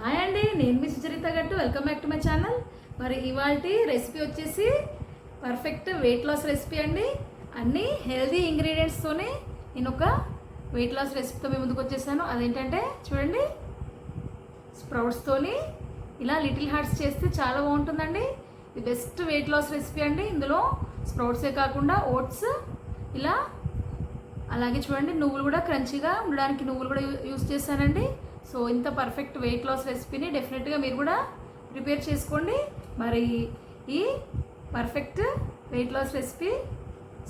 Hi అండి, నేను మీ సుచరిత గట్టు. Welcome back to my channel. మరి ఇవాల్టి రెసిపీ వచ్చేసి పర్ఫెక్ట్ వెయిట్ లాస్ రెసిపీ అండి. అన్ని హెల్దీ ఇంగ్రీడియంట్స్తోనే నేను ఒక వెయిట్ లాస్ రెసిపీతో మీ ముందుకు వచ్చేసాను. అదేంటంటే చూడండి, స్ప్రౌట్స్తోని ఇలా లిటిల్ హార్ట్స్ చేస్తే చాలా బాగుంటుందండి. ఇది బెస్ట్ వెయిట్ లాస్ రెసిపీ అండి. ఇందులో స్ప్రౌట్సే కాకుండా ఓట్స్, ఇలా అలాగే చూడండి నువ్వులు కూడా క్రంచీగా ఉండడానికి నువ్వులు కూడా యూస్ చేశానండి. సో ఇంత పర్ఫెక్ట్ వెయిట్ లాస్ రెసిపీని డెఫినెట్గా మీరు కూడా ప్రిపేర్ చేసుకోండి. మరి ఈ perfect weight loss recipe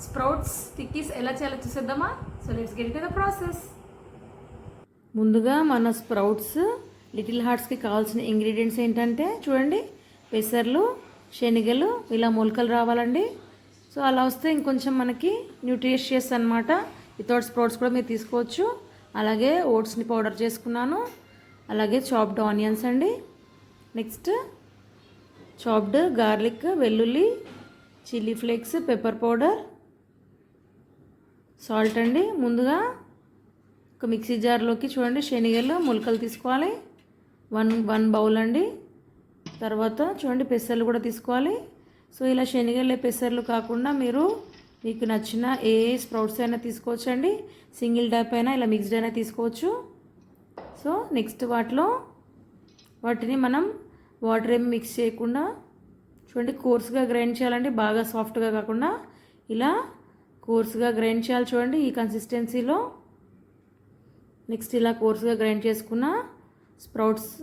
sprouts tikkis ఎలా చేయాలో చూసేద్దామా? So let's get to the process. ముందుగా మన స్ప్రౌట్స్ లిటిల్ హార్ట్స్కి కావాల్సిన ఇంగ్రీడియంట్స్ ఏంటంటే చూడండి, పెసర్లు, శనగలు ఇలా మొలకలు రావాలండి. సో అలా వస్తే ఇంకొంచెం మనకి న్యూట్రిషియస్ అనమాట. వితౌట్ స్ప్రౌట్స్ కూడా మీరు తీసుకోవచ్చు. అలాగే ఓట్స్ని పౌడర్ చేసుకున్నాను. అలాగే చాప్డ్ ఆనియన్స్ అండి. నెక్స్ట్ చాప్డ్ గార్లిక్, వెల్లుల్లి, chilli flakes, pepper powder, salt అండి. ముందుగా ఒక మిక్సీ జార్లోకి చూడండి శనగలు, మొలకలు తీసుకోవాలి. వన్ బౌల్ అండి. తర్వాత చూడండి పెసర్లు కూడా తీసుకోవాలి. సో ఇలా శనగలు, పెసర్లు కాకుండా మీకు నచ్చిన ఏ స్ప్రౌట్స్ అయినా తీసుకోవచ్చు అండి. సింగిల్ డాప్ అయినా ఇలా మిక్స్డ్ అయినా తీసుకోవచ్చు. సో నెక్స్ట్ వాటిని మనం వాటర్ ఏమి మిక్స్ చేయకుండా చూడండి కోర్స్గా గ్రైండ్ చేయాలండి. బాగా సాఫ్ట్గా కాకుండా ఇలా కోర్స్గా గ్రైండ్ చేయాలి. చూడండి ఈ కన్సిస్టెన్సీలో. నెక్స్ట్ ఇలా కోర్స్గా గ్రైండ్ చేసుకున్న స్ప్రౌట్స్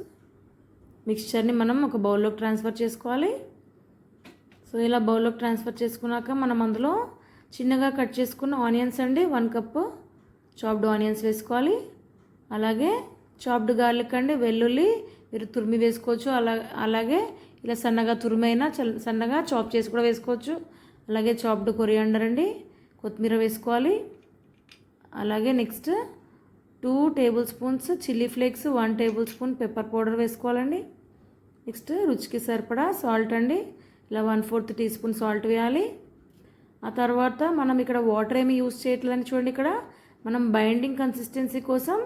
మిక్స్చర్ని మనం ఒక బౌల్లోకి ట్రాన్స్ఫర్ చేసుకోవాలి. సో ఇలా బౌల్లోకి ట్రాన్స్ఫర్ చేసుకున్నాక మనం అందులో చిన్నగా కట్ చేసుకున్న ఆనియన్స్ అండి, 1 కప్పు చాప్డ్ ఆనియన్స్ వేసుకోవాలి. అలాగే చాప్డ్ గార్లిక్ అండి, వెల్లుల్లి మీరు తురిమి వేసుకోవచ్చు. అలాగే ఇలా సన్నగా తురిమైనా సన్నగా చాప్ చేసి కూడా వేసుకోవచ్చు. అలాగే చాప్డ్ కొరియాండర్ అండి, కొత్తిమీర వేసుకోవాలి. అలాగే next 2 table spoons chilli flakes, 1 table spoon pepper powder వేసుకోవాలండి. నెక్స్ట్ రుచికి సరిపడా సాల్ట్ అండి, ఇలా 1/4 టీ స్పూన్ సాల్ట్ వేయాలి. ఆ తర్వాత మనం ఇక్కడ వాటర్ ఏమి యూస్ చేయట్లేదని చూడండి. ఇక్కడ మనం బైండింగ్ కన్సిస్టెన్సీ కోసం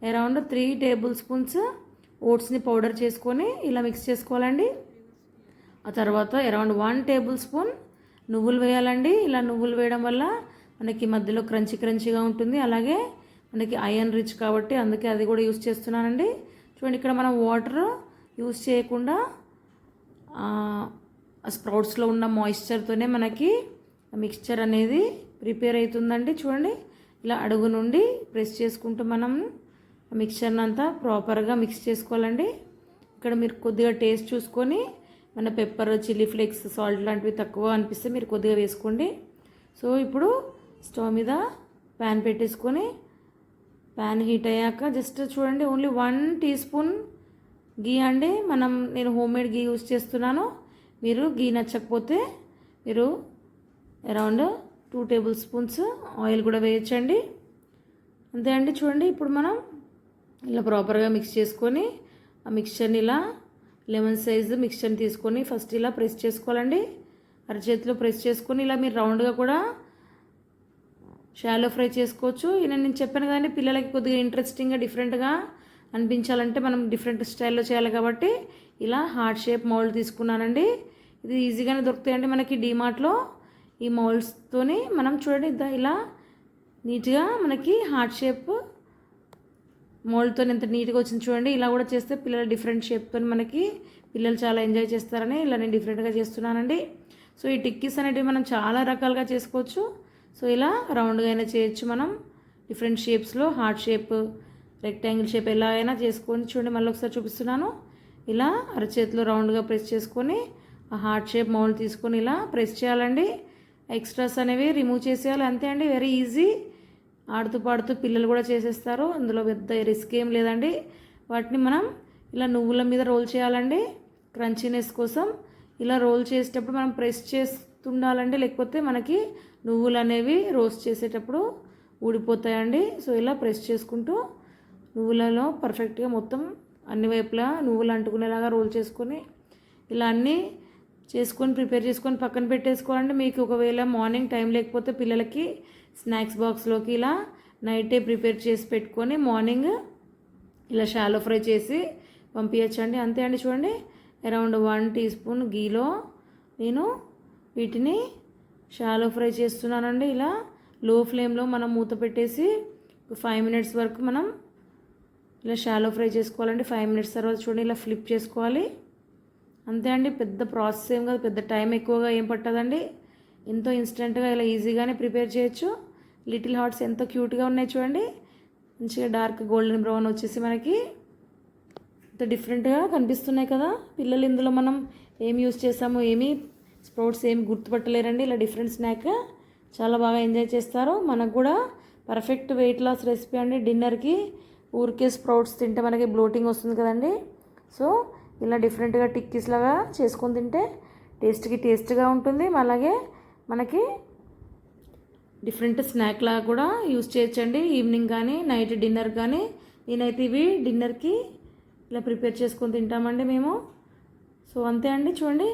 అరౌండ్ 3 టేబుల్ స్పూన్స్ ఓట్స్ని పౌడర్ చేసుకొని ఇలా మిక్స్ చేసుకోవాలండి. ఆ తర్వాత అరౌండ్ 1 టేబుల్ స్పూన్ నువ్వులు వేయాలండి. ఇలా నువ్వులు వేయడం వల్ల మనకి మధ్యలో క్రంచీగా ఉంటుంది. అలాగే మనకి ఐరన్ రిచ్ కాబట్టి అందుకే అది కూడా యూస్ చేస్తున్నానండి. చూడండి ఇక్కడ మనం వాటర్ యూస్ చేయకుండా స్ప్రౌట్స్లో ఉన్న మాయిశ్చర్తోనే మనకి మిక్స్చర్ అనేది ప్రిపేర్ అవుతుందండి. చూడండి ఇలా అడుగు నుండి ప్రెస్ చేసుకుంటూ మనం మిక్స్చర్ని అంతా ప్రాపర్గా మిక్స్ చేసుకోవాలండి. ఇక్కడ మీరు కొద్దిగా టేస్ట్ చూసుకొని మన పెప్పర్, చిల్లీ ఫ్లేక్స్, సాల్ట్ లాంటివి తక్కువ అనిపిస్తే మీరు కొద్దిగా వేసుకోండి. సో ఇప్పుడు స్టవ్ మీద ప్యాన్ పెట్టేసుకొని ప్యాన్ హీట్ అయ్యాక జస్ట్ చూడండి ఓన్లీ 1 టీ స్పూన్ గీ అండి. నేను హోమ్మేడ్ గీ యూస్ చేస్తున్నాను. మీరు గీ నచ్చకపోతే మీరు అరౌండ్ 2 టేబుల్ స్పూన్స్ ఆయిల్ కూడా వేయచ్చండి. అంతే అండి. చూడండి ఇప్పుడు మనం ఇలా ప్రాపర్గా మిక్స్ చేసుకొని ఆ మిక్స్చర్ని ఇలా లెమన్ సైజు మిక్స్చర్ని తీసుకొని ఫస్ట్ ఇలా ప్రెస్ చేసుకోవాలండి. అరచేతిలో ప్రెస్ చేసుకొని ఇలా మీరు రౌండ్గా కూడా షాలో ఫ్రై చేసుకోవచ్చు. నేను చెప్పాను కదండి, పిల్లలకి కొద్దిగా ఇంట్రెస్టింగ్గా డిఫరెంట్గా అనిపించాలంటే మనం డిఫరెంట్ స్టైల్లో చేయాలి కాబట్టి ఇలా హార్ట్ షేప్ మౌల్డ్ తీసుకున్నానండి. ఇది ఈజీగానే దొరుకుతాయండి మనకి డీమార్ట్లో. ఈ మౌల్డ్స్తోని మనం చూడండి ఇలా నీట్గా మనకి హార్ట్ షేప్ మౌల్డ్తో ఎంత నీట్గా వచ్చింది చూడండి. ఇలా కూడా చేస్తే పిల్లలు డిఫరెంట్ షేప్తో పిల్లలు చాలా ఎంజాయ్ చేస్తారని ఇలా నేను డిఫరెంట్గా చేస్తున్నానండి. సో ఈ టిక్కీస్ అనేటివి మనం చాలా రకాలుగా చేసుకోవచ్చు. సో ఇలా రౌండ్గా అయినా చేయొచ్చు, మనం డిఫరెంట్ షేప్స్లో హార్ట్ షేప్, రెక్టాంగిల్ షేప్ ఎలా అయినా చేసుకొని చూడండి. మళ్ళీ ఒకసారి చూపిస్తున్నాను. ఇలా అరచేతిలో రౌండ్గా ప్రెస్ చేసుకొని ఆ హార్ట్ షేప్ మౌల్డ్ తీసుకొని ఇలా ప్రెస్ చేయాలండి. ఎక్స్ట్రాస్ అనేవి రిమూవ్ చేసేయాలి. అంతే అండి, వెరీ ఈజీ. ఆడుతూ పాడుతూ పిల్లలు కూడా చేసేస్తారు. అందులో పెద్ద రిస్క్ ఏం లేదండి. వాటిని మనం ఇలా నువ్వుల మీద రోల్ చేయాలండి క్రంచీనెస్ కోసం. ఇలా రోల్ చేసేటప్పుడు మనం ప్రెస్ చేస్తుండాలండి, లేకపోతే మనకి నువ్వులు అనేవి రోస్ట్ చేసేటప్పుడు ఊడిపోతాయండి. సో ఇలా ప్రెస్ చేసుకుంటూ నువ్వులలో పర్ఫెక్ట్గా మొత్తం అన్ని వైపులా నువ్వులు అంటుకునేలాగా రోల్ చేసుకొని ఇలా అన్నీ చేసుకొని ప్రిపేర్ చేసుకొని పక్కన పెట్టేసుకోవాలండి. మీకు ఒకవేళ మార్నింగ్ టైం లేకపోతే పిల్లలకి స్నాక్స్ బాక్స్లోకి ఇలా నైటే ప్రిపేర్ చేసి పెట్టుకొని మార్నింగ్ ఇలా షాలో ఫ్రై చేసి పంపించండి. అంతే అండి. చూడండి అరౌండ్ 1 టీ స్పూన్ గీలో నేను వీటిని షాలో ఫ్రై చేస్తున్నానండి. ఇలా లో ఫ్లేమ్లో మనం మూత పెట్టేసి 5 మినిట్స్ వరకు మనం ఇలా షాలో ఫ్రై చేసుకోవాలండి. 5 మినిట్స్ తర్వాత చూడండి ఇలా ఫ్లిప్ చేసుకోవాలి. అంతే అండి. పెద్ద ప్రాసెస్ ఏం కాదు, పెద్ద టైం ఎక్కువగా ఏం పట్టదండి. ఎంతో ఇన్స్టెంట్గా ఇలా ఈజీగానే ప్రిపేర్ చేయొచ్చు. లిటిల్ హార్ట్స్ ఎంతో క్యూట్గా ఉన్నాయి చూడండి. మంచిగా డార్క్ గోల్డెన్ బ్రౌన్ వచ్చేసి మనకి ఎంతో డిఫరెంట్గా కనిపిస్తున్నాయి కదా. పిల్లలు ఇందులో మనం ఏం యూస్ చేసామో ఏమీ స్ప్రౌట్స్ ఏమి గుర్తుపట్టలేరండి. ఇలా డిఫరెంట్ స్నాక్ చాలా బాగా ఎంజాయ్ చేస్తారు. మనకు కూడా పర్ఫెక్ట్ వెయిట్ లాస్ రెసిపీ అండి. డిన్నర్కి ఊరికే స్ప్రౌట్స్ తింటే మనకి బ్లోటింగ్ వస్తుంది కదండి. సో ఇలా డిఫరెంట్గా టిక్కీస్ లాగా చేసుకొని తింటే టేస్ట్గా ఉంటుంది. అలాగే మనకి డిఫరెంట్ స్నాక్ లాగా కూడా యూస్ చేయొచ్చండి. ఈవినింగ్ కానీ నైట్ డిన్నర్ కానీ. నేనైతే ఇవి డిన్నర్కి ఇలా ప్రిపేర్ చేసుకొని తింటామండి మేము. సో అంతే అండి. చూడండి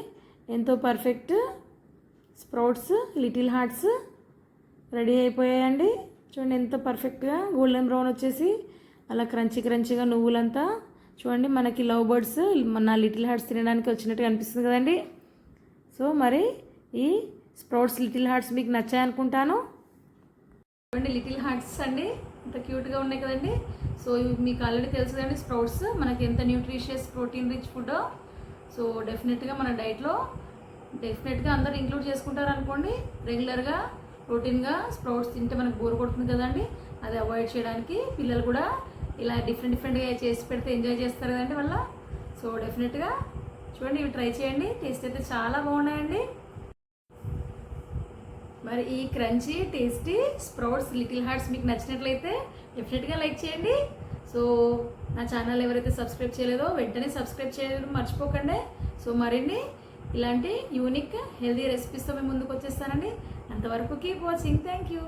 ఎంతో perfect sprouts little hearts ready అయిపోయాయండి. చూడండి ఎంత పర్ఫెక్ట్గా గోల్డెన్ బ్రౌన్ వచ్చేసి అలా క్రంచీగా నువ్వులంతా చూడండి మనకి లవ్ బర్డ్స్ మన లిటిల్ హార్ట్స్ తినడానికి వచ్చినట్టుగా అనిపిస్తుంది కదండి. సో మరి ఈ స్ప్రౌట్స్ లిటిల్ హార్ట్స్ మీకు నచ్చాయనుకుంటాను. చూడండి లిటిల్ హార్ట్స్ అండి ఎంత క్యూట్గా ఉన్నాయి కదండి. సో ఇవి మీకు ఆల్రెడీ తెలుసు కదండి. స్ప్రౌట్స్ మనకి ఎంత nutritious protein rich food. So డెఫినెట్గా మన డైట్లో అందరూ ఇంక్లూడ్ చేసుకుంటారు అనుకోండి. రెగ్యులర్గా ప్రోటీన్గా స్ప్రౌట్స్ తింటే మనకు బోర్ కొడుతుంది కదండి. అది అవాయిడ్ చేయడానికి పిల్లలు కూడా ఇలా డిఫరెంట్గా చేసి పెడితే ఎంజాయ్ చేస్తారు కదండి వల్ల. సో డెఫినెట్గా చూడండి ఇవి ట్రై చేయండి. టేస్ట్ అయితే చాలా బాగున్నాయండి. మరి ఈ crunchy tasty sprouts little hearts మీకు నచ్చినట్లయితే డెఫినెట్గా లైక్ చేయండి. సో నా ఛానల్ ఎవరైతే సబ్స్క్రైబ్ చేయలేదో వెంటనే సబ్స్క్రైబ్ చేయడం మర్చిపోకండి. సో మరిన్ని ఇలాంటి యూనిక్ హెల్దీ రెసిపీస్తో మేము ముందుకు వచ్చేస్తానండి. అంతవరకు కీప్ వాచింగ్. Thank you.